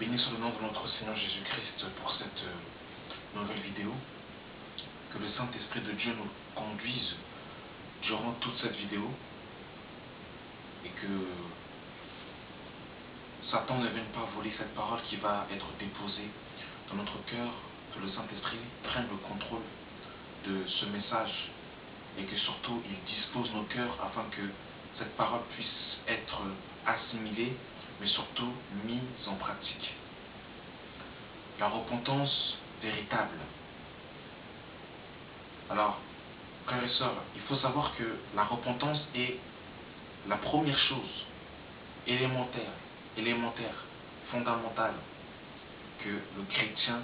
Béni soit le nom de notre Seigneur Jésus-Christ pour cette nouvelle vidéo. Que le Saint-Esprit de Dieu nous conduise durant toute cette vidéo et que Satan ne vienne pas voler cette parole qui va être déposée dans notre cœur, que le Saint-Esprit prenne le contrôle de ce message et que surtout il dispose nos cœurs afin que cette parole puisse être assimilée mais surtout mise en pratique. La repentance véritable. Alors, frères et sœurs, il faut savoir que la repentance est la première chose élémentaire, fondamentale, que le chrétien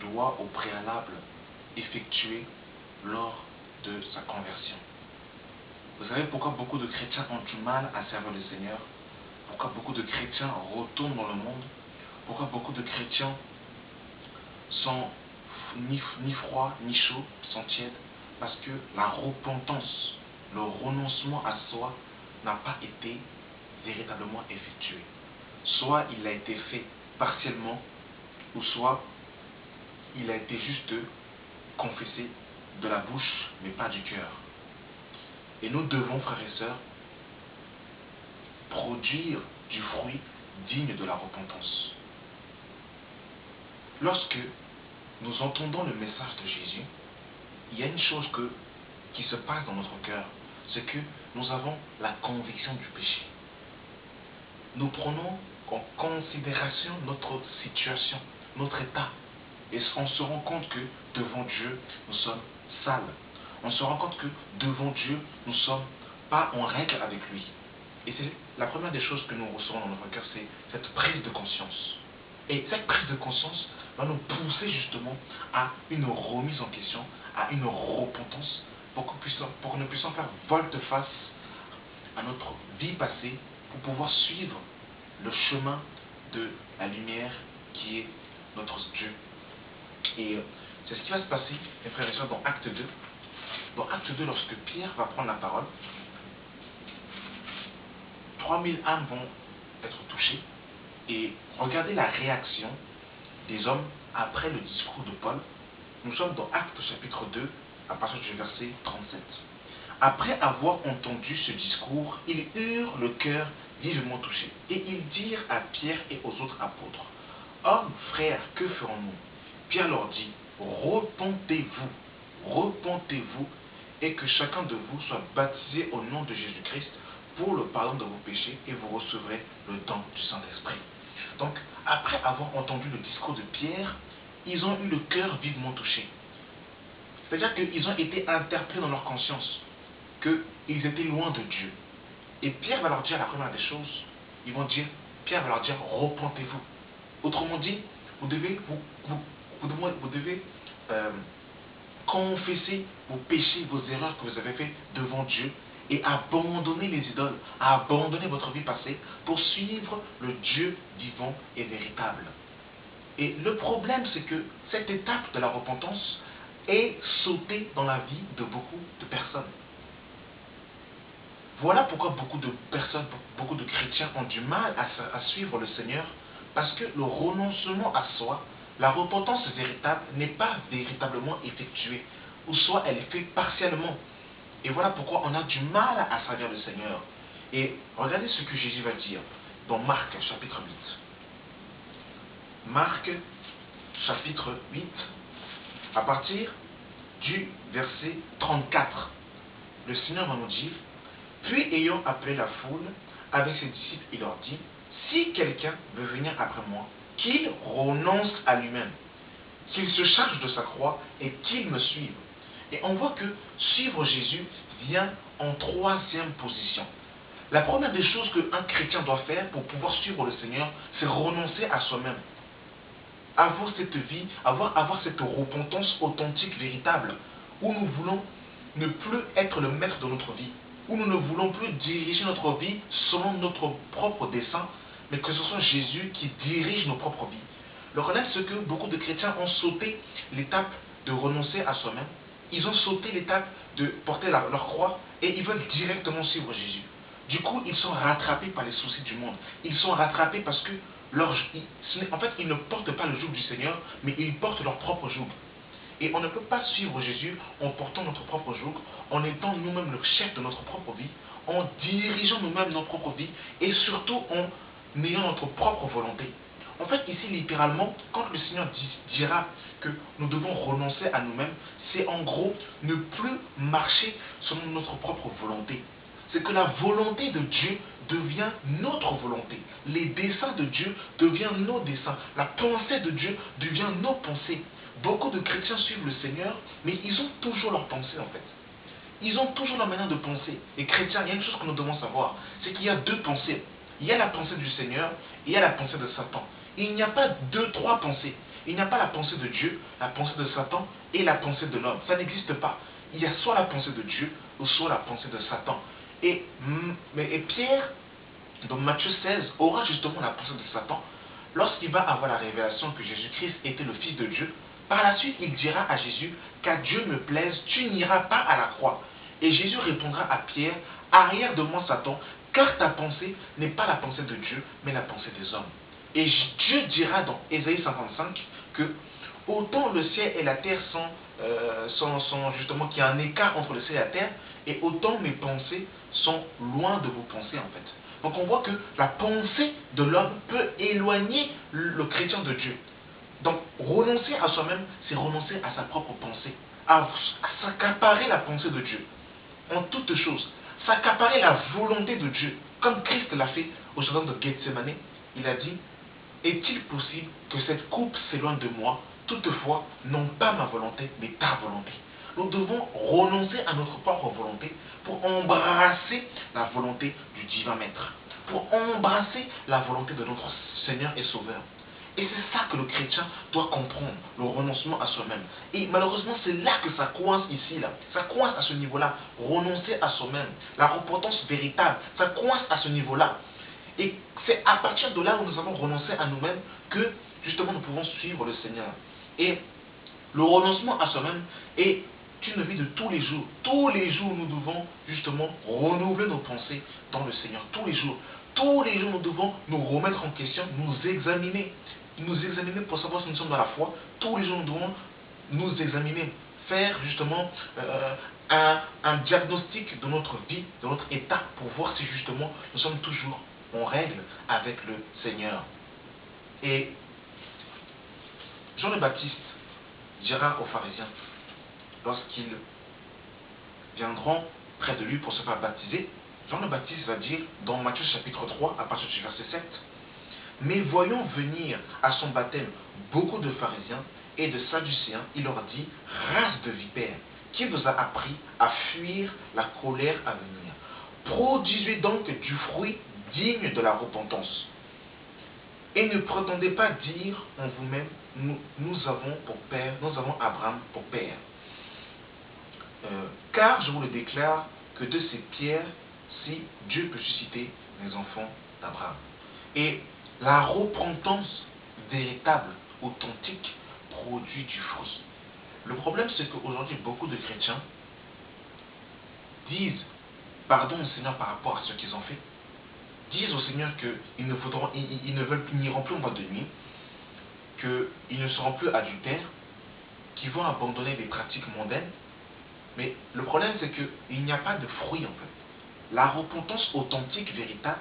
doit au préalable effectuer lors de sa conversion. Vous savez pourquoi beaucoup de chrétiens ont du mal à servir le Seigneur? Pourquoi beaucoup de chrétiens retournent dans le monde? Pourquoi beaucoup de chrétiens sont ni froids ni chauds, sont tièdes? Parce que la repentance, le renoncement à soi n'a pas été véritablement effectué. Soit il a été fait partiellement, ou soit il a été juste confessé de la bouche, mais pas du cœur. Et nous devons, frères et sœurs, produire du fruit digne de la repentance. Lorsque nous entendons le message de Jésus, il y a une chose qui se passe dans notre cœur, c'est que nous avons la conviction du péché. Nous prenons en considération notre situation, notre état, et on se rend compte que devant Dieu, nous sommes sales. On se rend compte que devant Dieu, nous ne sommes pas en règle avec lui. Et c'est la première des choses que nous recevons dans notre cœur, c'est cette prise de conscience. Et cette prise de conscience va nous pousser justement à une remise en question, à une repentance, pour que nous puissions faire volte-face à notre vie passée, pour pouvoir suivre le chemin de la lumière qui est notre Dieu. Et c'est ce qui va se passer, mes frères et sœurs, dans Acte 2. Dans Acte 2, lorsque Pierre va prendre la parole, 3000 âmes vont être touchées. Et regardez la réaction des hommes après le discours de Paul. Nous sommes dans Acte chapitre 2, à partir du verset 37. Après avoir entendu ce discours, ils eurent le cœur vivement touché. Et ils dirent à Pierre et aux autres apôtres: Hommes, frères, que ferons-nous? Pierre leur dit: repentez-vous, et que chacun de vous soit baptisé au nom de Jésus-Christ pour le pardon de vos péchés, et vous recevrez le don du Saint-Esprit. Donc, après avoir entendu le discours de Pierre, ils ont eu le cœur vivement touché. C'est-à-dire qu'ils ont été interpellés dans leur conscience qu'ils étaient loin de Dieu. Et Pierre va leur dire la première des choses, Pierre va leur dire: repentez-vous. Autrement dit, vous devez confesser vos péchés, vos erreurs que vous avez faites devant Dieu et abandonner les idoles, abandonner votre vie passée pour suivre le Dieu vivant et véritable. Et le problème, c'est que cette étape de la repentance est sautée dans la vie de beaucoup de personnes. Voilà pourquoi beaucoup de personnes, beaucoup de chrétiens ont du mal à suivre le Seigneur, parce que le renoncement à soi, la repentance véritable n'est pas véritablement effectuée, ou soit elle est faite partiellement. Et voilà pourquoi on a du mal à servir le Seigneur. Et regardez ce que Jésus va dire dans Marc chapitre 8. Marc chapitre 8, à partir du verset 34. Le Seigneur va nous dire: Puis ayant appelé la foule avec ses disciples, il leur dit: Si quelqu'un veut venir après moi, qu'il renonce à lui-même, qu'il se charge de sa croix et qu'il me suive. Et on voit que suivre Jésus vient en troisième position. La première des choses qu'un chrétien doit faire pour pouvoir suivre le Seigneur, c'est renoncer à soi-même. Avoir cette vie, avoir cette repentance authentique, véritable, où nous voulons ne plus être le maître de notre vie, où nous ne voulons plus diriger notre vie selon notre propre dessein, mais que ce soit Jésus qui dirige nos propres vies. Le problème, c'est que beaucoup de chrétiens ont sauté l'étape de renoncer à soi-même. Ils ont sauté l'étape de porter leur croix et ils veulent directement suivre Jésus. Du coup, ils sont rattrapés par les soucis du monde. Ils sont rattrapés parce que En fait, ils ne portent pas le joug du Seigneur, mais ils portent leur propre joug. Et on ne peut pas suivre Jésus en portant notre propre joug, en étant nous-mêmes le chef de notre propre vie, en dirigeant nous-mêmes notre propre vie, et surtout en ayant notre propre volonté. En fait, ici, littéralement, quand le Seigneur dira que nous devons renoncer à nous-mêmes, c'est en gros ne plus marcher selon notre propre volonté. C'est que la volonté de Dieu devient notre volonté. Les desseins de Dieu deviennent nos desseins. La pensée de Dieu devient nos pensées. Beaucoup de chrétiens suivent le Seigneur, mais ils ont toujours leur pensée en fait. Ils ont toujours la manière de penser. Les chrétiens, il y a une chose que nous devons savoir, c'est qu'il y a deux pensées. Il y a la pensée du Seigneur et il y a la pensée de Satan. Il n'y a pas deux, trois pensées. Il n'y a pas la pensée de Dieu, la pensée de Satan et la pensée de l'homme. Ça n'existe pas. Il y a soit la pensée de Dieu ou soit la pensée de Satan. Et Pierre, dans Matthieu 16, aura justement la pensée de Satan lorsqu'il va avoir la révélation que Jésus-Christ était le Fils de Dieu. Par la suite, il dira à Jésus, qu'à Dieu me plaise, tu n'iras pas à la croix. Et Jésus répondra à Pierre, arrière de moi Satan, car ta pensée n'est pas la pensée de Dieu, mais la pensée des hommes. Et Dieu dira dans Ésaïe 55 que autant le ciel et la terre sont justement qu'il y a un écart entre le ciel et la terre, et autant mes pensées sont loin de vos pensées en fait. Donc on voit que la pensée de l'homme peut éloigner le chrétien de Dieu. Donc renoncer à soi-même, c'est renoncer à sa propre pensée, à s'accaparer la pensée de Dieu en toutes choses, s'accaparer la volonté de Dieu, comme Christ l'a fait au jardin de Gethsemane. Il a dit, est-il possible que cette coupe s'éloigne de moi? Toutefois, non pas ma volonté, mais ta volonté. Nous devons renoncer à notre propre volonté pour embrasser la volonté du divin Maître, pour embrasser la volonté de notre Seigneur et Sauveur. Et c'est ça que le chrétien doit comprendre, le renoncement à soi-même. Et malheureusement, c'est là que ça coince ici, là. Ça coince à ce niveau-là. Renoncer à soi-même. La repentance véritable, ça coince à ce niveau-là. Et c'est à partir de là où nous avons renoncé à nous-mêmes que, justement, nous pouvons suivre le Seigneur. Et le renoncement à soi-même est une vie de tous les jours. Tous les jours, nous devons, justement, renouveler nos pensées dans le Seigneur. Tous les jours. Tous les jours, nous devons nous remettre en question, nous examiner. Nous examiner pour savoir si nous sommes dans la foi. Tous les jours, nous devons nous examiner. Faire, justement, un diagnostic de notre vie, de notre état, pour voir si, justement, nous sommes toujours en règle avec le Seigneur. Et Jean le Baptiste dira aux pharisiens, lorsqu'ils viendront près de lui pour se faire baptiser, Jean le Baptiste va dire dans Matthieu chapitre 3 à partir du verset 7, mais voyant venir à son baptême beaucoup de pharisiens et de sadducéens, il leur dit, race de vipères, qui vous a appris à fuir la colère à venir? Produisez donc du fruit digne de la repentance. Et ne prétendez pas dire en vous-même, nous avons pour père, nous avons Abraham pour père. Car je vous le déclare que de ces pierres, si Dieu peut susciter les enfants d'Abraham. Et la repentance véritable, authentique, produit du fruit. Le problème, c'est qu'aujourd'hui, beaucoup de chrétiens disent pardon au Seigneur par rapport à ce qu'ils ont fait, disent au Seigneur qu'ils n'iront plus en boîte de nuit, qu'ils ne seront plus adultères, qu'ils vont abandonner des pratiques mondaines. Mais le problème, c'est qu'il n'y a pas de fruit en fait. La repentance authentique, véritable,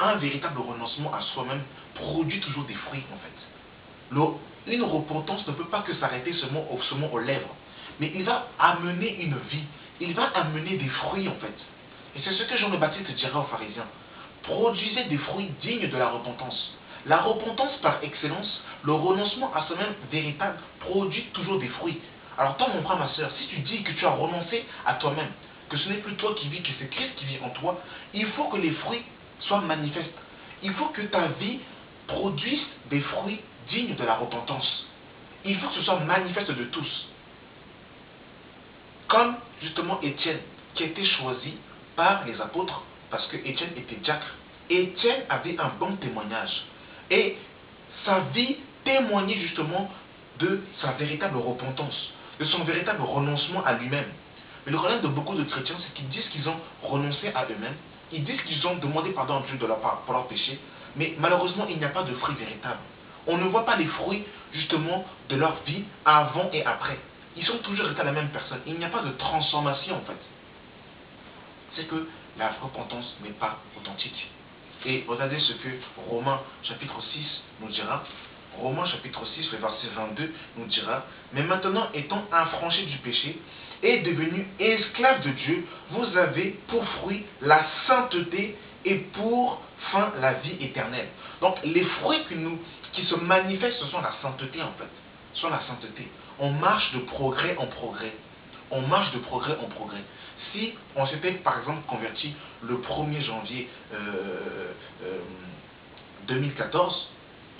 un véritable renoncement à soi-même produit toujours des fruits en fait. Une repentance ne peut pas que s'arrêter seulement aux lèvres, mais il va amener une vie, il va amener des fruits en fait. Et c'est ce que Jean le Baptiste dira aux pharisiens. Produisez des fruits dignes de la repentance. La repentance par excellence, le renoncement à soi-même véritable, produit toujours des fruits. Alors toi mon frère, ma soeur, si tu dis que tu as renoncé à toi-même, que ce n'est plus toi qui vis, que c'est Christ qui vit en toi, il faut que les fruits soient manifestes. Il faut que ta vie produise des fruits dignes de la repentance. Il faut que ce soit manifeste de tous. Comme justement Étienne, qui a été choisi par les apôtres, parce que Étienne était diacre. Étienne avait un bon témoignage. Et sa vie témoignait justement de sa véritable repentance, de son véritable renoncement à lui-même. Mais le problème de beaucoup de chrétiens, c'est qu'ils disent qu'ils ont renoncé à eux-mêmes, ils disent qu'ils ont demandé pardon à Dieu pour leurs péchés, mais malheureusement, il n'y a pas de fruits véritables. On ne voit pas les fruits, justement, de leur vie avant et après. Ils sont toujours restés la même personne. Il n'y a pas de transformation, en fait. C'est que la repentance n'est pas authentique. Et regardez ce que Romains chapitre 6 nous dira. Romains chapitre 6, le verset 22 nous dira: mais maintenant, étant affranchis du péché et devenus esclaves de Dieu, vous avez pour fruit la sainteté et pour fin la vie éternelle. Donc les fruits qui se manifestent, ce sont la sainteté, en fait. Ce sont la sainteté. On marche de progrès en progrès. On marche de progrès en progrès. Si on s'était par exemple converti le 1er janvier 2014,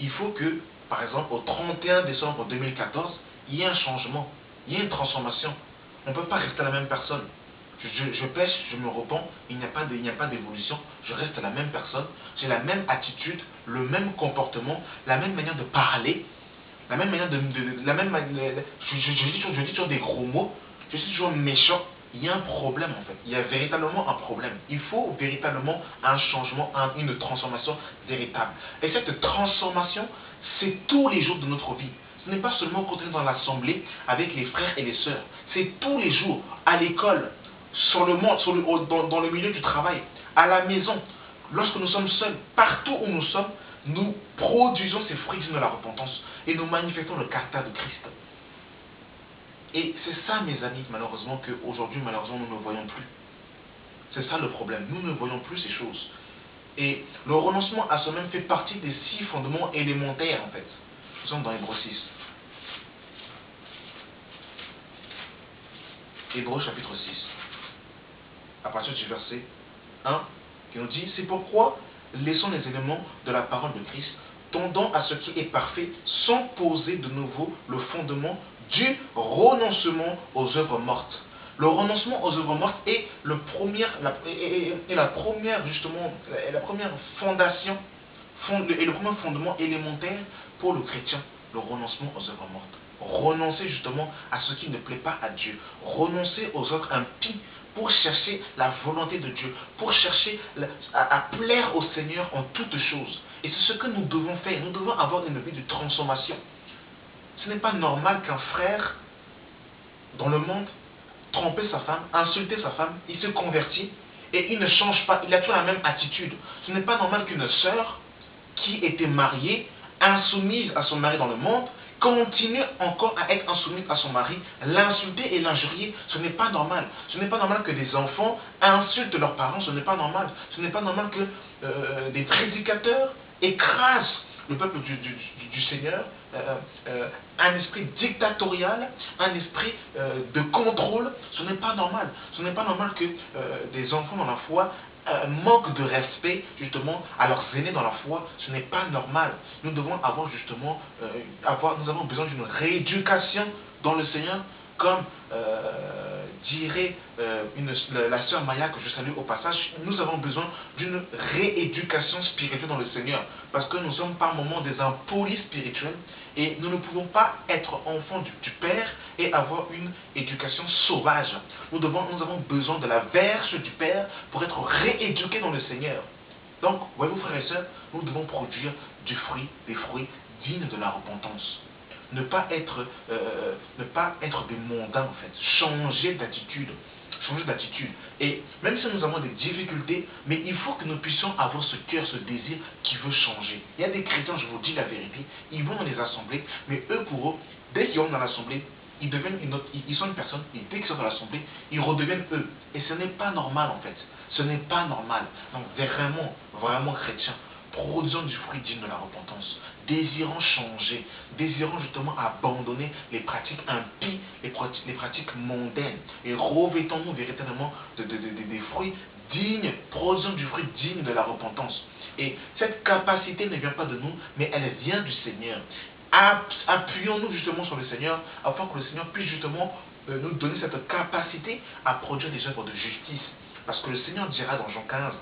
il faut que, par exemple, au 31 décembre 2014, il y ait un changement, il y ait une transformation. On ne peut pas rester la même personne. Je pêche, je me repens, il n'y a pas d'évolution, je reste la même personne, j'ai la même attitude, le même comportement, la même manière de parler, la même manière je dis toujours des gros mots, je suis toujours méchant. Il y a un problème, en fait. Il y a véritablement un problème. Il faut véritablement un changement, une transformation véritable. Et cette transformation, c'est tous les jours de notre vie. Ce n'est pas seulement quand on est dans l'assemblée avec les frères et les sœurs. C'est tous les jours, à l'école, sur le monde, dans le milieu du travail, à la maison, lorsque nous sommes seuls, partout où nous sommes, nous produisons ces fruits de la repentance et nous manifestons le caractère de Christ. Et c'est ça, mes amis, malheureusement, qu'aujourd'hui, malheureusement, nous ne voyons plus. C'est ça le problème. Nous ne voyons plus ces choses. Et le renoncement à soi-même fait partie des 6 fondements élémentaires, en fait. Nous sommes dans Hébreux 6. Hébreux chapitre 6. À partir du verset 1, qui nous dit: c'est pourquoi, laissons les éléments de la parole de Christ, tendant à ce qui est parfait, sans poser de nouveau le fondement du renoncement aux œuvres mortes. Le renoncement aux œuvres mortes est la première fondation et le premier fondement élémentaire pour le chrétien, le renoncement aux œuvres mortes. Renoncer justement à ce qui ne plaît pas à Dieu. Renoncer aux œuvres impies pour chercher la volonté de Dieu, pour chercher à plaire au Seigneur en toutes choses. Et c'est ce que nous devons faire. Nous devons avoir une vie de transformation. Ce n'est pas normal qu'un frère dans le monde tromper sa femme, insulter sa femme, il se convertit et il ne change pas, il a toujours la même attitude. Ce n'est pas normal qu'une sœur qui était mariée, insoumise à son mari dans le monde, continue encore à être insoumise à son mari, l'insulter et l'injurier. Ce n'est pas normal. Ce n'est pas normal que des enfants insultent leurs parents, ce n'est pas normal. Ce n'est pas normal que des prédicateurs écrasent le peuple du Seigneur, un esprit dictatorial, un esprit de contrôle. Ce n'est pas normal. Ce n'est pas normal que des enfants dans la foi manquent de respect justement à leurs aînés dans la foi. Ce n'est pas normal. Nous devons avoir justement nous avons besoin d'une rééducation dans le Seigneur, comme dirait la sœur Maya, que je salue au passage. Nous avons besoin d'une rééducation spirituelle dans le Seigneur, parce que nous sommes par moments des impolis spirituels et nous ne pouvons pas être enfants du Père et avoir une éducation sauvage. Nous avons besoin de la verge du Père pour être rééduqués dans le Seigneur. Donc, voyez-vous, frères et sœurs, nous devons produire des fruits dignes de la repentance. Ne pas être des mondains, en fait. Changer d'attitude. Et même si nous avons des difficultés, mais il faut que nous puissions avoir ce cœur, ce désir qui veut changer. Il y a des chrétiens, je vous dis la vérité, ils vont dans les assemblées, mais eux, pour eux, dès qu'ils vont dans l'assemblée, ils sont une personne, et dès qu'ils sont dans l'assemblée, ils redeviennent eux. Et ce n'est pas normal, en fait. Ce n'est pas normal. Donc, vraiment chrétiens, produisons du fruit digne de la repentance, désirant changer, désirant justement abandonner les pratiques impies, les pratiques mondaines, et revêtons-nous véritablement des fruits dignes, produisons du fruit digne de la repentance. Et cette capacité ne vient pas de nous, mais elle vient du Seigneur. Appuyons-nous justement sur le Seigneur, afin que le Seigneur puisse justement nous donner cette capacité à produire des œuvres de justice. Parce que le Seigneur dira dans Jean 15,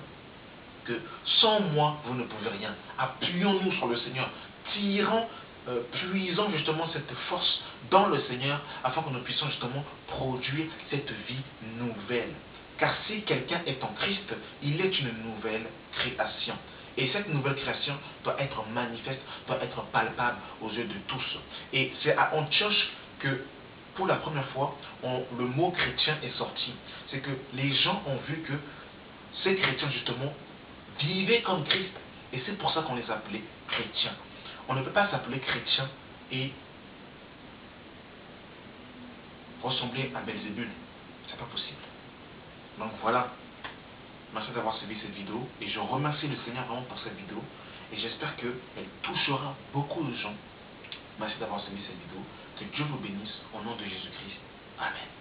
que sans moi, vous ne pouvez rien. Appuyons-nous sur le Seigneur, puisons justement cette force dans le Seigneur, afin que nous puissions justement produire cette vie nouvelle. Car si quelqu'un est en Christ, il est une nouvelle création. Et cette nouvelle création doit être manifeste, doit être palpable aux yeux de tous. Et c'est à Antioche que, pour la première fois, le mot chrétien est sorti. C'est que les gens ont vu que ces chrétiens, justement, vivaient comme Christ. Et c'est pour ça qu'on les appelait chrétiens. On ne peut pas s'appeler chrétien et ressembler à Belzébul. C'est pas possible. Donc voilà. Merci d'avoir suivi cette vidéo. Et je remercie le Seigneur vraiment pour cette vidéo. Et j'espère qu'elle touchera beaucoup de gens. Merci d'avoir suivi cette vidéo. Que Dieu vous bénisse au nom de Jésus-Christ. Amen.